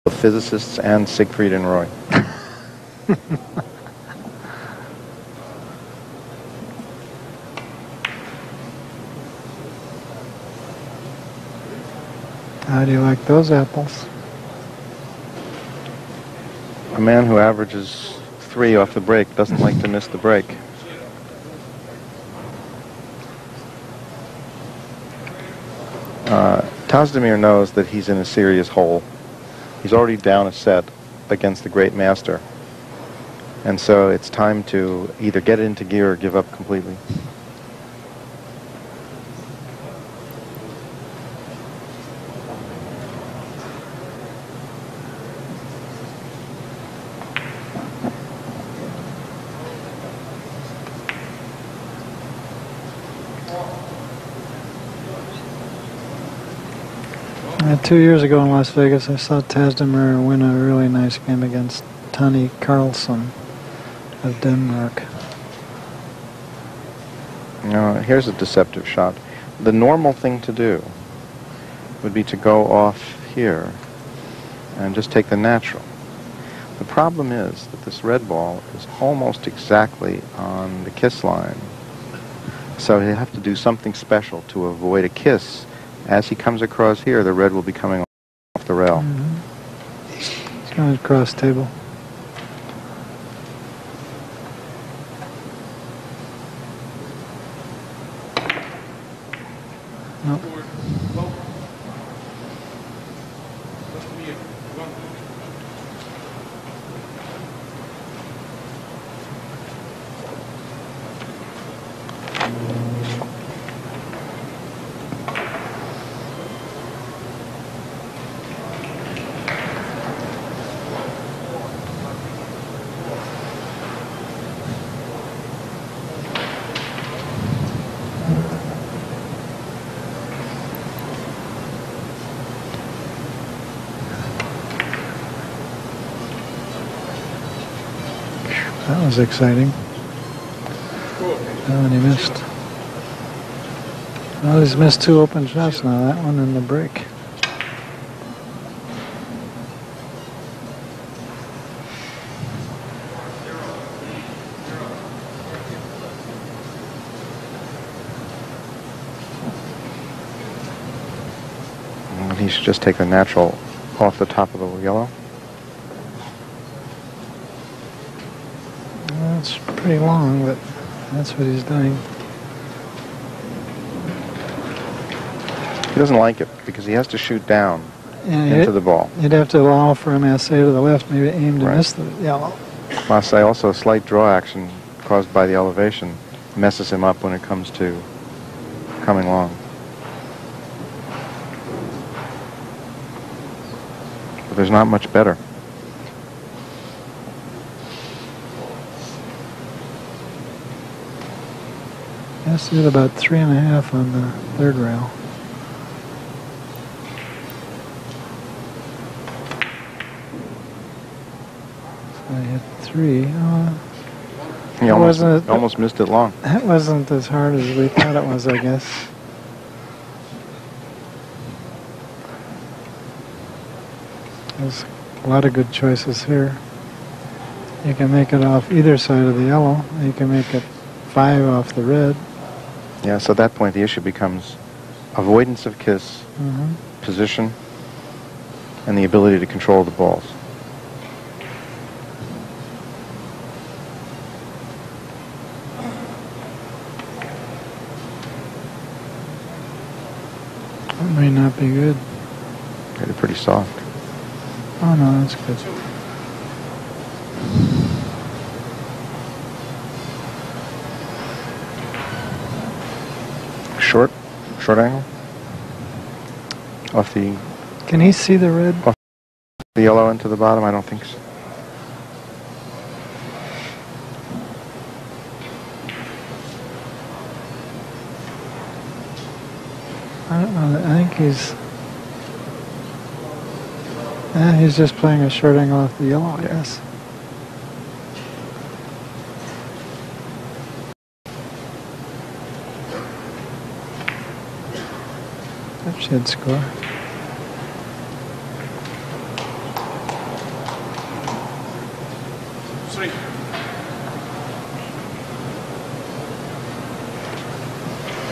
physicists and Siegfried and Roy. How do you like those apples? A man who averages 3 off the break doesn't like to miss the break. Tasdemir knows that he's in a serious hole. He's already down a set against the great master. And so it's time to either get into gear or give up completely. 2 years ago in Las Vegas, I saw Tasdemir win a really nice game against Tony Carlson of Denmark. Here's a deceptive shot. The normal thing to do would be to go off here and just take the natural. The problem is that this red ball is almost exactly on the kiss line. So he'll have to do something special to avoid a kiss. As he comes across here, the red will be coming off the rail. He's going across table. Nope. That was exciting. Oh, and he missed. Well, he's missed 2 open shots now, that one and the break. He should just take the natural off the top of the yellow. It's pretty long, but that's what he's doing. He doesn't like it because he has to shoot down into the ball. You'd have to allow for a masse to the left, maybe aim to miss the yellow. Masse, also a slight draw action caused by the elevation, messes him up when it comes to coming long. But there's not much better. Has to hit about 3.5 on the third rail. So I hit 3. He almost missed it long. That wasn't as hard as we thought it was, I guess. There's a lot of good choices here. You can make it off either side of the yellow. You can make it 5 off the red. Yeah, so at that point the issue becomes avoidance of kiss, position, and the ability to control the balls. That may not be good. They're pretty soft. Oh no, that's good. Short angle? Off the... Can he see the red? Off the yellow into the bottom? I don't think so. I don't know. I think he's just playing a short angle off the yellow, I guess. That should score.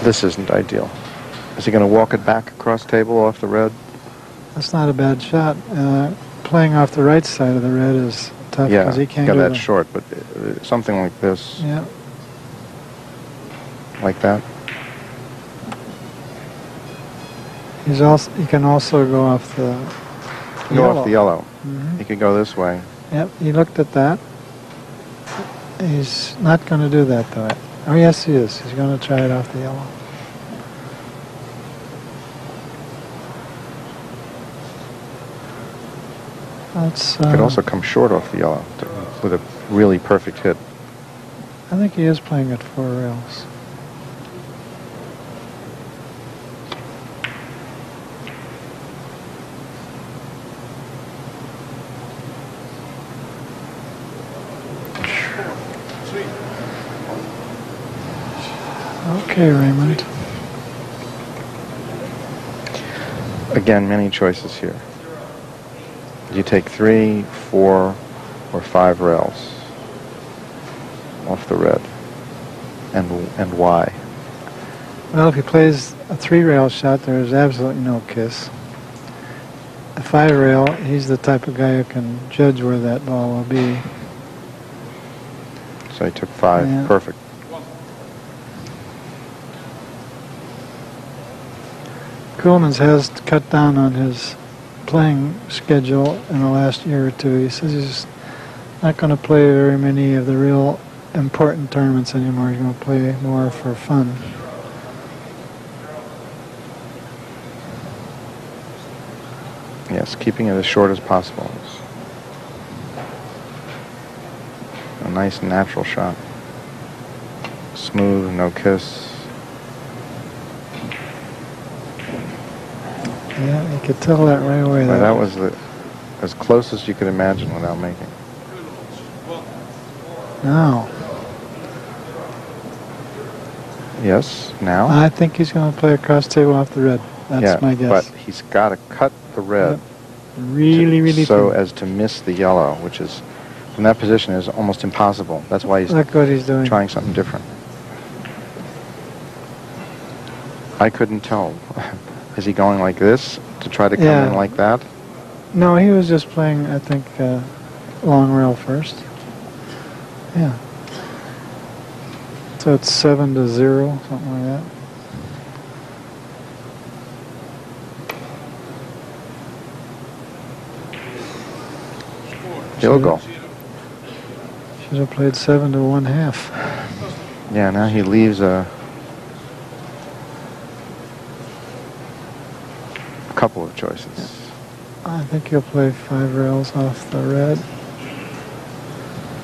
This isn't ideal. Is he going to walk it back across table off the red? That's not a bad shot. Playing off the right side of the red is tough because he can't got do that it. short, but something like this. Yeah. Like that. He can also go off the Go yellow. off the yellow. Mm-hmm. He could go this way. Yep, he looked at that. He's not going to do that, though. Oh, yes, he is. He's going to try it off the yellow. That's, Could also come short off the yellow with a really perfect hit. I think he is playing at 4 rails. Okay, Raymond. Again, many choices here. You take 3, 4, or 5 rails off the red, and why? Well, if he plays a 3-rail shot, there is absolutely no kiss. A 5-rail, he's the type of guy who can judge where that ball will be. So he took 5. Yeah. Perfect. Ceulemans has cut down on his playing schedule in the last year or two. He says he's not going to play very many of the real important tournaments anymore. He's going to play more for fun. Yes, keeping it as short as possible. A nice natural shot. Smooth, no kiss. Yeah, you could tell that right away. Well, that was as close as you could imagine without making. Now. Yes, now? I think he's going to play across table off the red. That's my guess. But he's got to cut the red really so thin. as to miss the yellow, which is, from that position, is almost impossible. That's why he's Look what he's doing. trying something different. I couldn't tell. Is he going like this to try to come in like that? No, he was just playing, I think, long rail first. Yeah. So it's 7-0, something like that. He'll go. Should have played 7 to 1/2. Yeah, now he leaves a couple of choices. I think he'll play 5 rails off the red.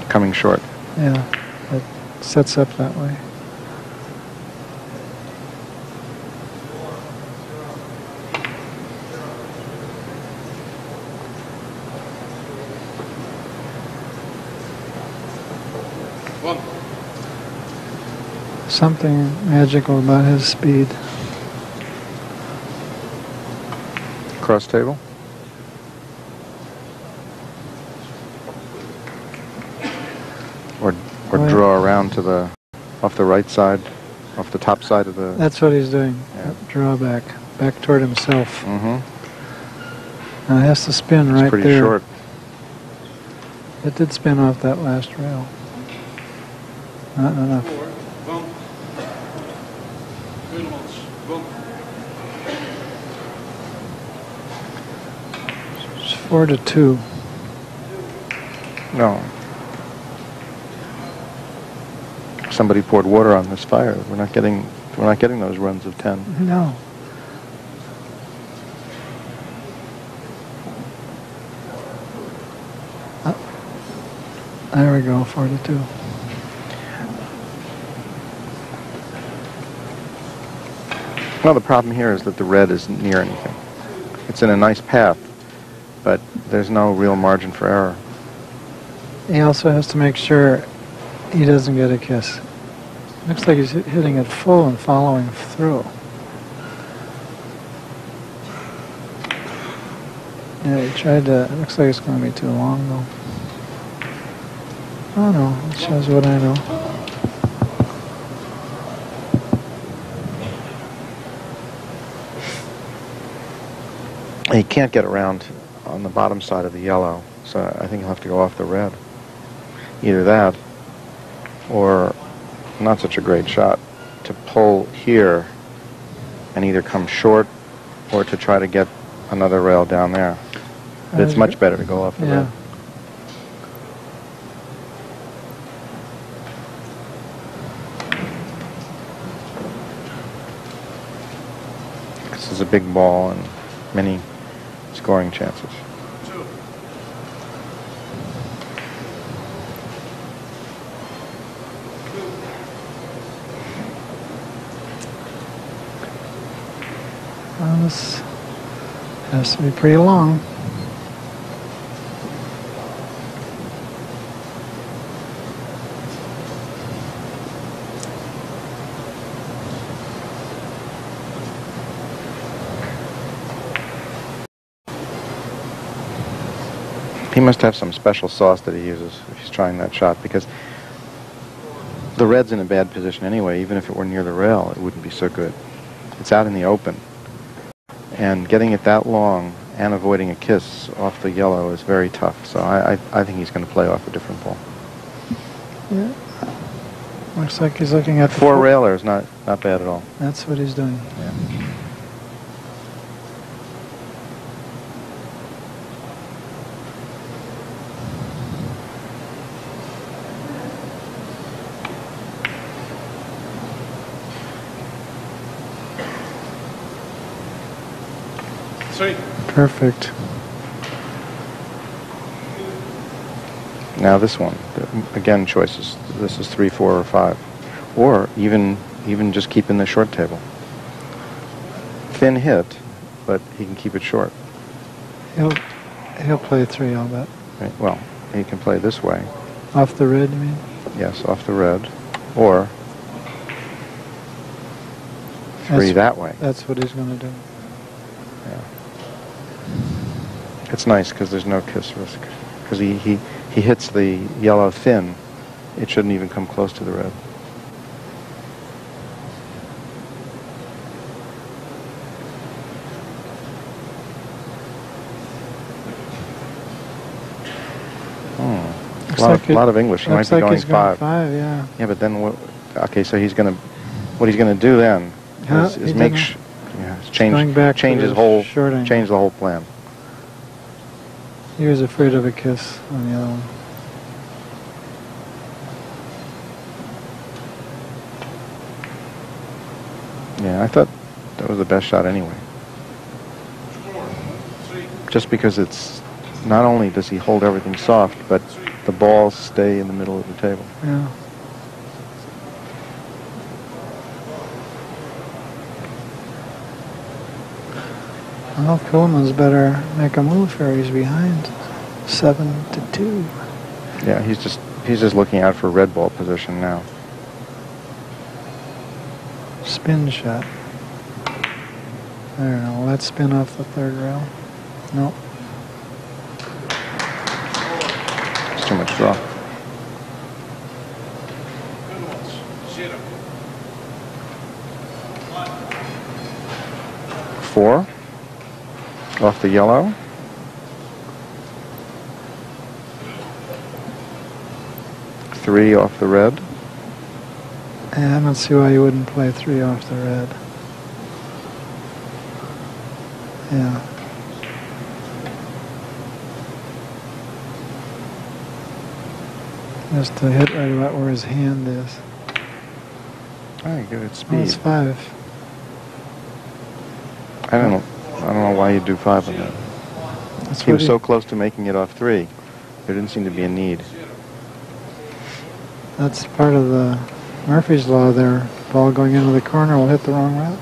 Coming short. Yeah, it sets up that way. Something magical about his speed. Cross table. Or draw around to the, off the right side, off the top side of the... That's what he's doing. Yeah. Draw back toward himself. Mm-hmm. Now it has to spin It's right pretty there. short. It did spin off that last rail. Not enough. It's 4-2. No. Somebody poured water on this fire. We're not getting those runs of 10. No. There we go, 4-2. Well, the problem here is that the red isn't near anything. It's in a nice path, but there's no real margin for error. He also has to make sure he doesn't get a kiss. Looks like he's hitting it full and following through. Yeah, he tried to, it looks like it's going to be too long though. Oh no, it shows what I know. He can't get around on the bottom side of the yellow, so I think he'll have to go off the red. Either that, or not such a great shot to pull here and either come short or to try to get another rail down there. But it's much better to go off the red. This is a big ball and many scoring chances. Well, this has to be pretty long. He must have some special sauce that he uses if he's trying that shot, because the red's in a bad position anyway. Even if it were near the rail, it wouldn't be so good. It's out in the open. And getting it that long and avoiding a kiss off the yellow is very tough. So I think he's going to play off a different ball. Yeah. Looks like he's looking at the four railers, not bad at all. That's what he's doing. Yeah. Perfect. Now this one, again, choices. This is 3, 4, or 5, or even just keeping the short table. Thin hit, but he can keep it short. He'll play 3, I'll bet. Right. Well, he can play this way. Off the red, you mean? Yes, off the red, or 3 that way. That's what he's going to do. Yeah. It's nice because there's no kiss risk. Because he hits the yellow thin, it shouldn't even come close to the red. A lot of English. He might be going 5. 5, yeah. Yeah, but then what? Okay, so what he's gonna do then is change the whole plan. He was afraid of a kiss on the other one. Yeah, I thought that was the best shot anyway. Just because it's not only does he hold everything soft, but the balls stay in the middle of the table. Yeah. Well, Ceulemans better make a move here. He's behind 7-2. Yeah, he's just looking out for red ball position now. Spin shot. I don't know. Will that spin off the third rail? Nope. It's too much draw. Four off the yellow. Three off the red. Yeah, I don't see why you wouldn't play 3 off the red. Yeah. Just to hit right about where his hand is. I give it speed. Oh, it's 5. I don't know why you do 5 on that. He was so close to making it off 3. There didn't seem to be a need. That's part of the Murphy's Law there. Ball going into the corner will hit the wrong route.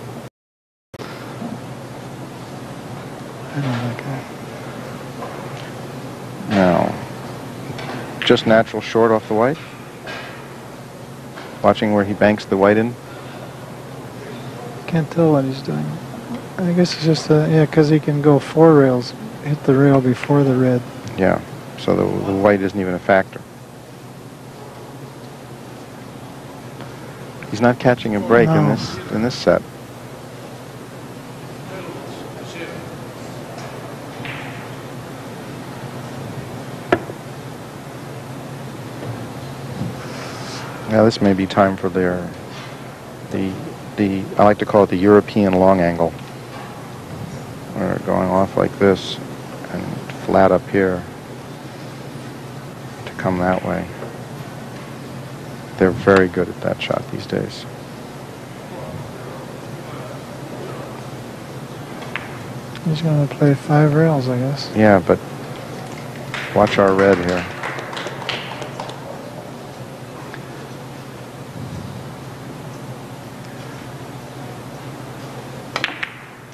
I don't like that. Now, just natural short off the white. Watching where he banks the white in. Can't tell what he's doing. I guess it's just, yeah, because he can go 4 rails, hit the rail before the red. Yeah, so the white isn't even a factor. He's not catching a break in this set. Now this may be time for the I like to call it the European long angle. We're going off like this and flat up here to come that way. They're very good at that shot these days. He's going to play 5 rails, I guess. Yeah, but watch our red here.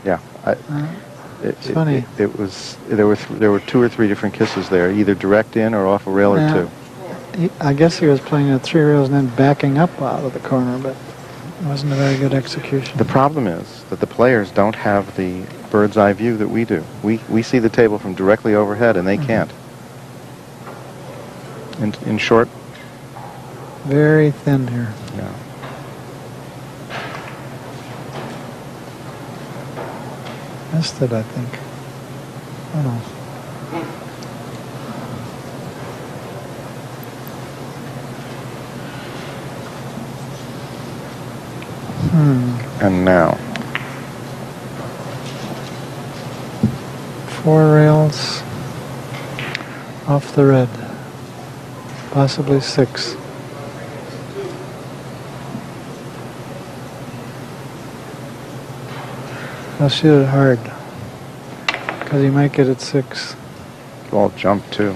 Yeah, it's funny. There were 2 or 3 different kisses there, either direct in or off a rail or 2. I guess he was playing at 3 rails and then backing up out of the corner, but it wasn't a very good execution. The problem is that the players don't have the bird's eye view that we do. We see the table from directly overhead, and they can't. In short, very thin here. Yeah. Missed it, I think. I don't know. And now 4 rails off the red, possibly 6. I'll shoot it hard because he might get it 6. ball jumped too.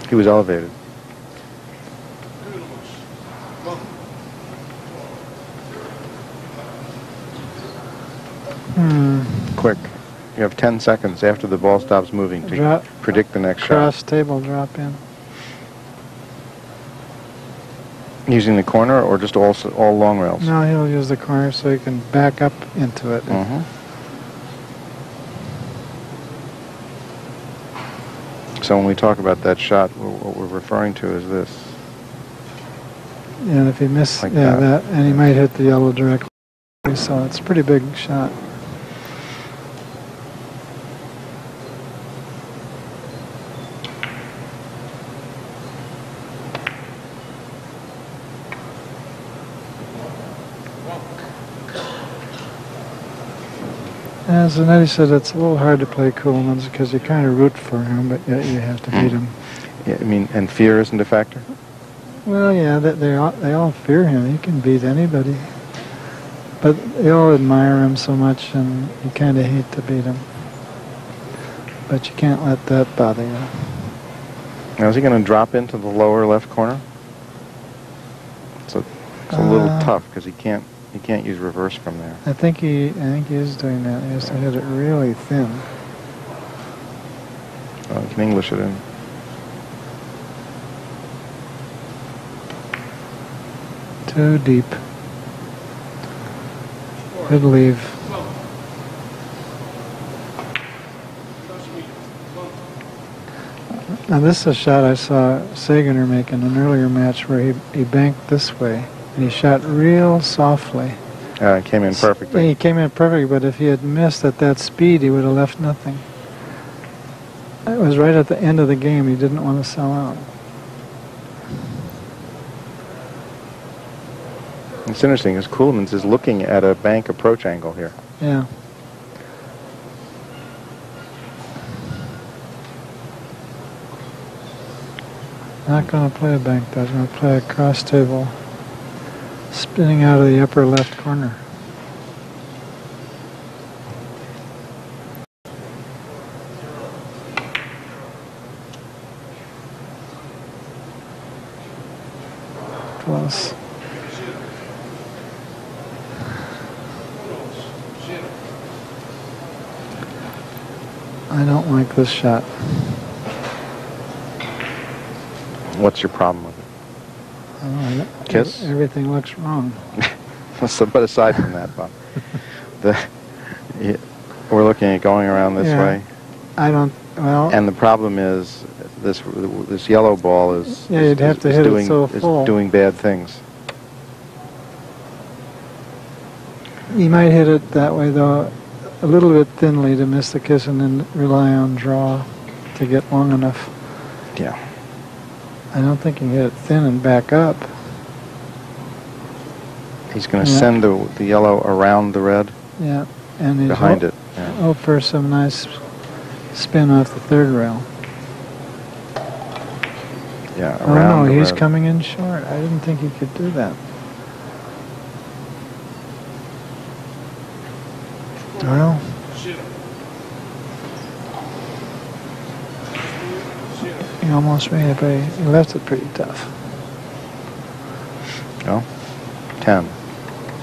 He was elevated. Quick. You have 10 seconds after the ball stops moving to predict the next shot. Cross table drop in. Using the corner or just all long rails? No, he'll use the corner so he can back up into it. So when we talk about that shot, what we're referring to is this. And if he misses like that, and he might hit the yellow directly, so it's a pretty big shot. As Zanetti said, it's a little hard to play Ceulemans because you kind of root for him, but yet you have to beat him. Yeah, I mean, and fear isn't a factor? Well, yeah, they all fear him. He can beat anybody. But they all admire him so much, and you kind of hate to beat him. But you can't let that bother you. Now, is he going to drop into the lower left corner? It's a little tough because he can't use reverse from there. I think he is doing that. He has to hit it really thin. Oh, he can English it in. Too deep. Good leave. Now this is a shot I saw Sagener make in an earlier match where he banked this way and he shot real softly. It came in perfectly. He came in perfectly, but if he had missed at that speed, he would have left nothing. It was right at the end of the game. He didn't want to sell out. It's interesting because Ceulemans is looking at a bank approach angle here. Yeah. Not going to play a bank, though. He's going to play a cross table, spinning out of the upper left corner. Close. I don't like this shot. What's your problem with it? I don't know. Kiss? Everything looks wrong. But aside from that, Bob, we're looking at going around this way. I don't, well... And the problem is this yellow ball is you'd have to hit it so full. Is doing bad things. You might hit it that way though, a little bit thinly to miss the kiss, and then rely on draw to get long enough. Yeah. I don't think you can hit it thin and back up. He's going to send the yellow around the red. Yeah, and he's behind it. Yeah. Hope for some nice spin off the third rail. Yeah, oh around no, the he's red. coming in short. I didn't think he could do that. Well, he almost made it, but he left it pretty tough. No? 10,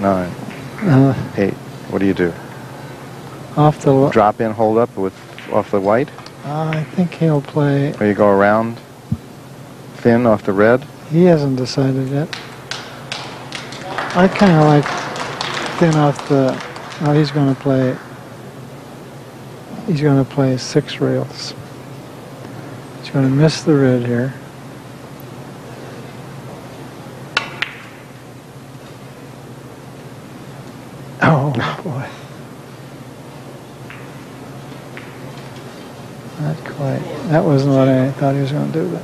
9, 8. What do you do? Off the drop in, hold up off the white? I think he'll play. Or you go around thin off the red? He hasn't decided yet. I kind of like thin off the. Oh, he's going to play. He's going to play 6 rails. He's going to miss the red here. Oh boy. Not quite. That wasn't what I thought he was going to do, but.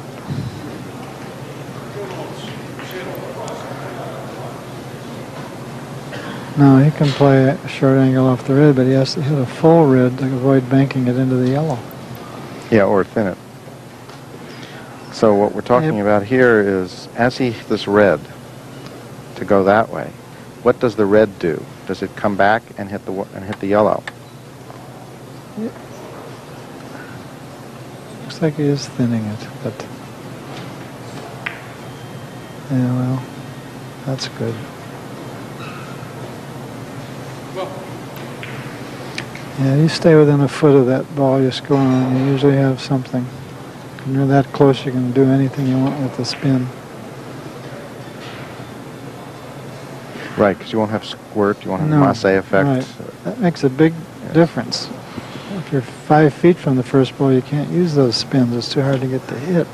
No, he can play a short angle off the red, but he has to hit a full red to avoid banking it into the yellow. Yeah, or thin it. So what we're talking about here is, as he hits this red to go that way, what does the red do? Does it come back and hit the yellow? Yeah. Looks like he is thinning it, but yeah, well, that's good. Yeah, you stay within a foot of that ball you're scoring on, you usually have something. When you're that close, you can do anything you want with the spin. Right, because you won't have squirt, you won't have masse effect. Right. That makes a big difference. If you're 5 feet from the first ball, you can't use those spins. It's too hard to get the hit.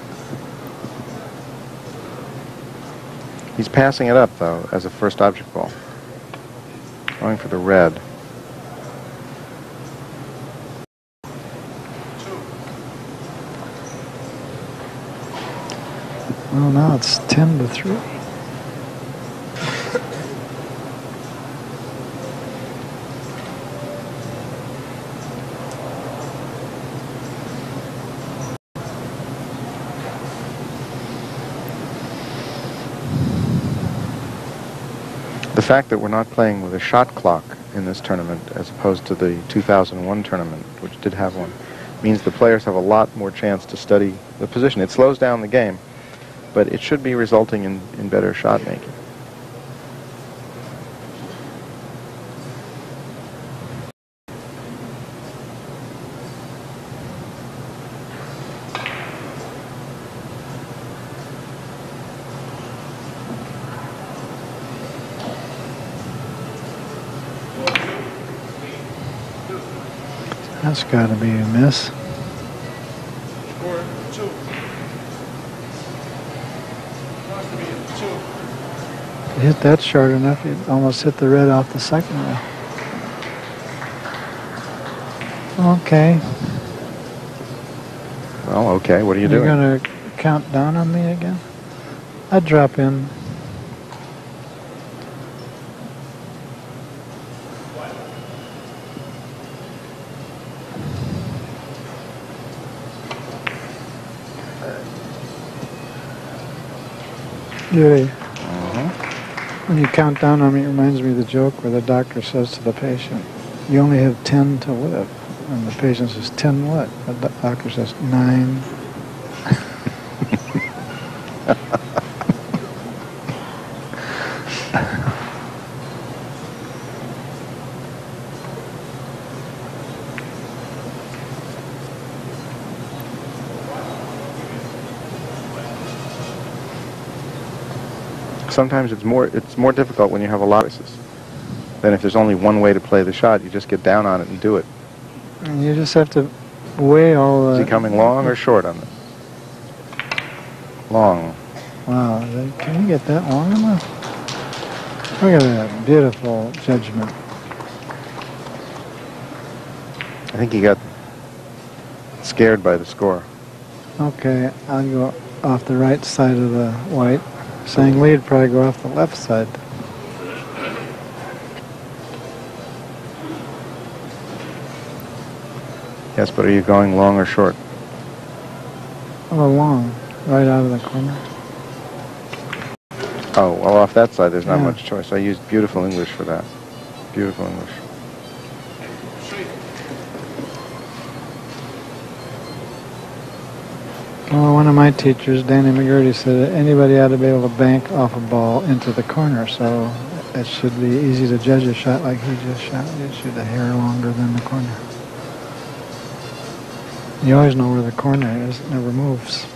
He's passing it up, though, as a first object ball. Going for the red. Well, now it's 10-3. The fact that we're not playing with a shot clock in this tournament as opposed to the 2001 tournament, which did have one, means the players have a lot more chance to study the position. It slows down the game, but it should be resulting in better shot making. That's got to be a miss. If you hit that short enough, you'd almost hit the red off the second rail. Okay. Well, okay, what are you doing? You're going to count down on me again? I'd drop in. Judy, when you count down on me, it reminds me of the joke where the doctor says to the patient, you only have 10 to live. And the patient says, 10 what? The doctor says, 9. Sometimes it's more difficult when you have a lot of choices. Then if there's only one way to play the shot, you just get down on it and do it. And you just have to weigh all the... Is he coming long or short on this? long. Wow, can you get that long enough? Look at that beautiful judgment. I think he got scared by the score. Okay, I'll go off the right side of the white. Saying lead, probably go off the left side. Yes, but are you going long or short? Oh, long, right out of the corner. Oh, well, off that side, there's not Yeah. much choice. I used beautiful English for that. Beautiful English. Well, one of my teachers, Danny McGurty, said that anybody ought to be able to bank off a ball into the corner, so it should be easy to judge a shot like he just shot. You shoot a hair longer than the corner. You always know where the corner is. It never moves.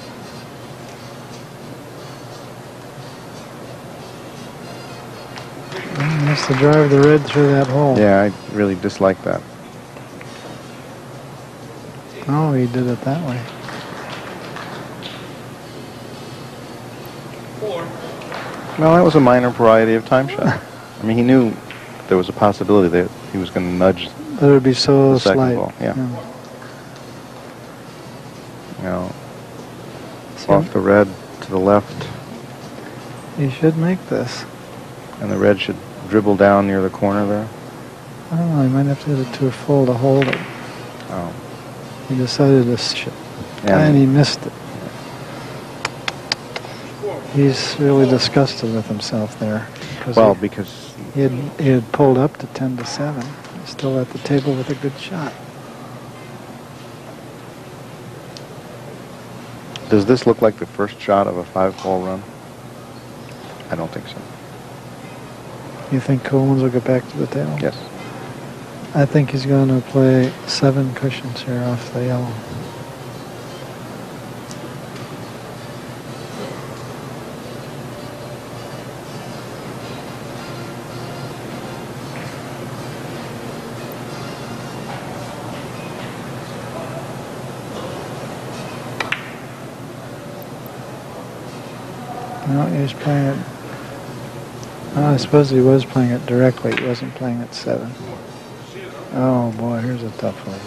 He has to drive the red through that hole. Yeah, I really dislike that. Oh, he did it that way. Well, that was a minor variety of time shot. I mean, he knew there was a possibility that he was going to nudge That would be so the second slight. ball. Yeah. You know, So off the red to the left, he should make this. and the red should dribble down near the corner there. I don't know, he might have to hit it too full to hold it. Oh. He decided to shoot, Yeah. and he missed it. He's really disgusted with himself there. Well, because he had pulled up to 10-7. He's still at the table with a good shot. does this look like the first shot of a 5-hole run? I don't think so. You think Ceulemans will get back to the table? Yes. I think he's going to play 7 cushions here off the yellow. No, he was playing it. I suppose he was playing it directly. He wasn't playing it 7. Oh boy, here's a tough one.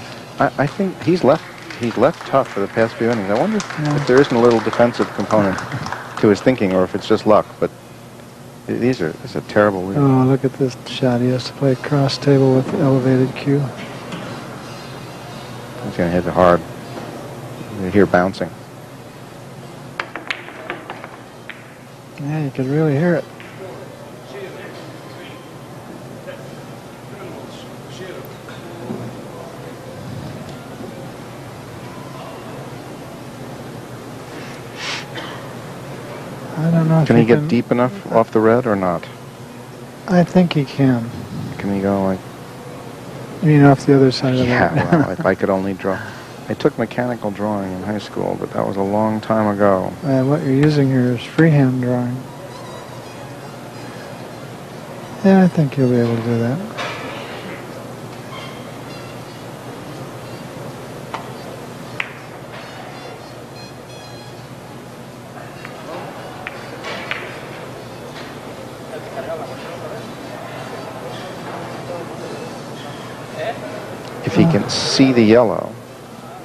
I think he's left tough for the past few innings. I wonder if there isn't a little defensive component to his thinking, or if it's just luck. But it's a terrible lead. Oh, look at this shot. He has to play cross table with elevated cue. He's going to hit it hard. You hear bouncing. Yeah, you could really hear it. I don't know if Can he get deep enough off the red or not? I think he can. Can he go like... You mean off the other side of the Yeah, red? well, if I could only draw. I took mechanical drawing in high school, but that was a long time ago. What you're using here is freehand drawing. Yeah, I think you'll be able to do that. If he can see the yellow.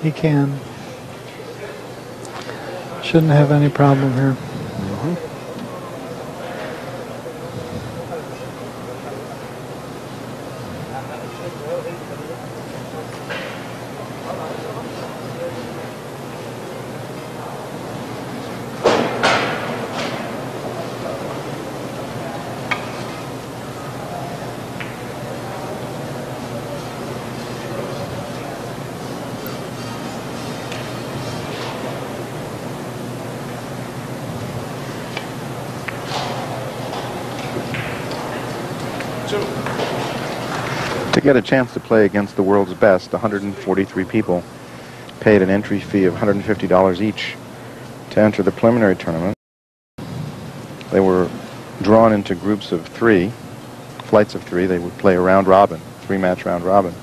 He can. Shouldn't have any problem here. To get a chance to play against the world's best, 143 people paid an entry fee of $150 each to enter the preliminary tournament. They were drawn into groups of 3, flights of 3. They would play a round robin, 3-match round robin.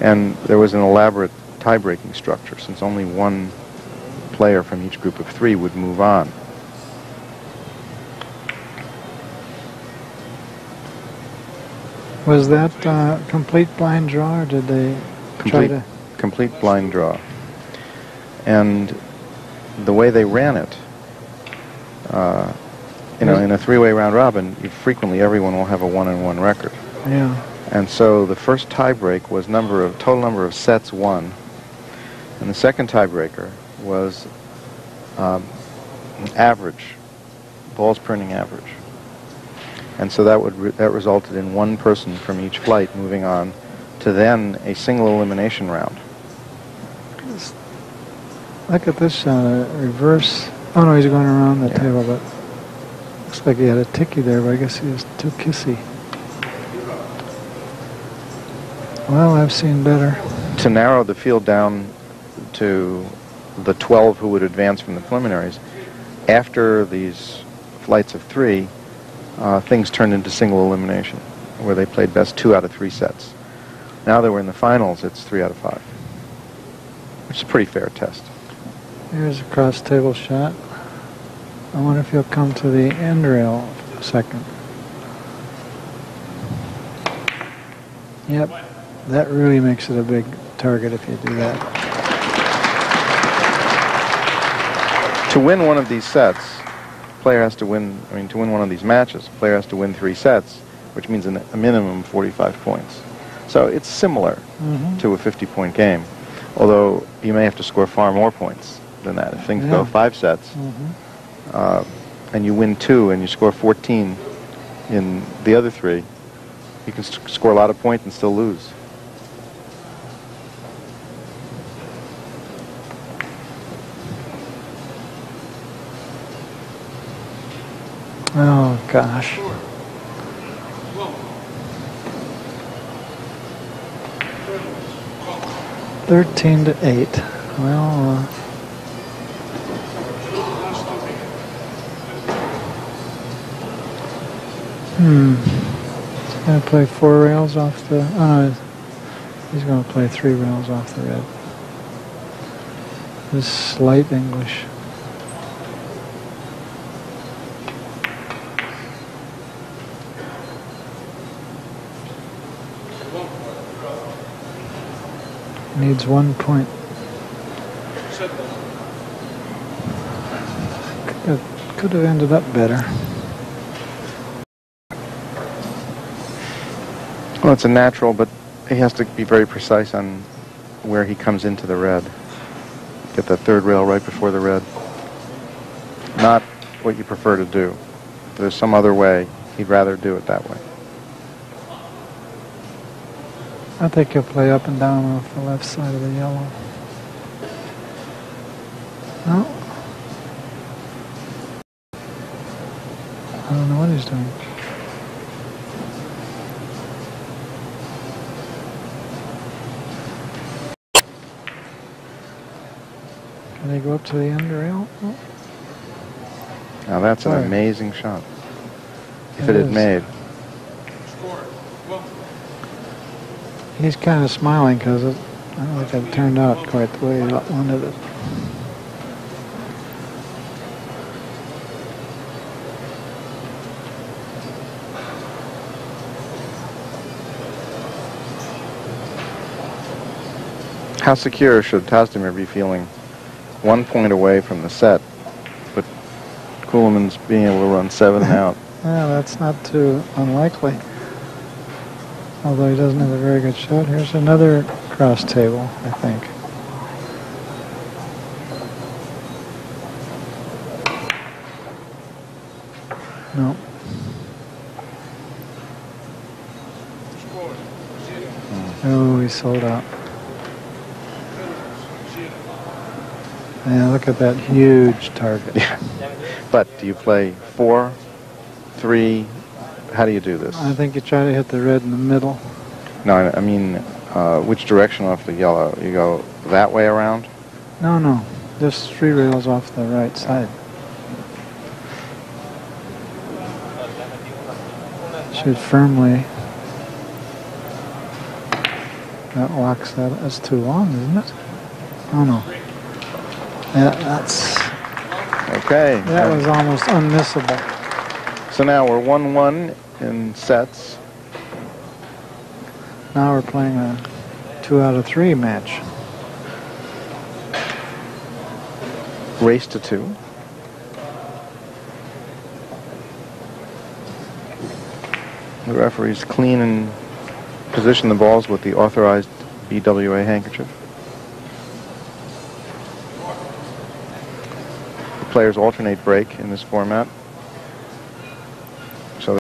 And there was an elaborate tie-breaking structure, since only one player from each group of 3 would move on. Was that complete blind draw, or did they try to... Complete blind draw. And the way they ran it, you know, in a 3-way round robin, frequently everyone will have a 1-1 record. Yeah. And so the first tiebreak was total number of sets won, and the second tiebreaker was average, balls per inning average. And so that resulted in one person from each flight moving on to then a single elimination round. Look at this shot, a reverse. Oh no, he's going around the table, but looks like he had a ticky there, but I guess he was too kissy. Well, I've seen better. To narrow the field down to the 12 who would advance from the preliminaries, after these flights of 3, things turned into single elimination, where they played best 2 out of 3 sets. Now that we're in the finals, it's 3 out of 5, which is a pretty fair test. Here's a cross-table shot. I wonder if he'll come to the end rail second. Yep, that really makes it a big target if you do that. To win one of these sets, player has to win, to win one of these matches, player has to win 3 sets, which means a minimum of 45 points. So it's similar to a 50-point game, although you may have to score far more points than that. If things go 5 sets, and you win 2 and you score 14 in the other 3, you can score a lot of points and still lose. Oh, gosh. (13-8). Well, he's going to play 4 rails off the... Oh, no, he's going to play 3 rails off the red. This slight English. Needs 1 point. Could have ended up better. Well, it's a natural, but he has to be very precise on where he comes into the red. Get that 3rd rail right before the red. Not what you prefer to do. If there's some other way, he'd rather do it that way. I think he'll play up and down off the left side of the yellow. No. I don't know what he's doing. Can he go up to the end rail? Oh. Now that's an amazing shot. If it had made. He's kind of smiling because I don't think it turned out quite the way he wanted it. How secure should Tasdemir be feeling 1 point away from the set, but Ceulemans being able to run 7 out? Yeah, that's not too unlikely. Although he doesn't have a very good shot. Here's another cross table, I think. No. Oh, he sold out. Yeah, look at that huge target. Yeah. But do you play 4, 3? How do you do this? I think you try to hit the red in the middle. No, I mean, which direction off the yellow? You go that way around? No, no. Just 3 rails off the right side. Should firmly. That locks that. That's too long, isn't it? Oh, no. Yeah, that's... Okay. That was almost unmissable. So now we're 1-1 in sets. Now we're playing a 2 out of 3 match. Race to 2. The referees clean and position the balls with the authorized BWA handkerchief. The players alternate break in this format.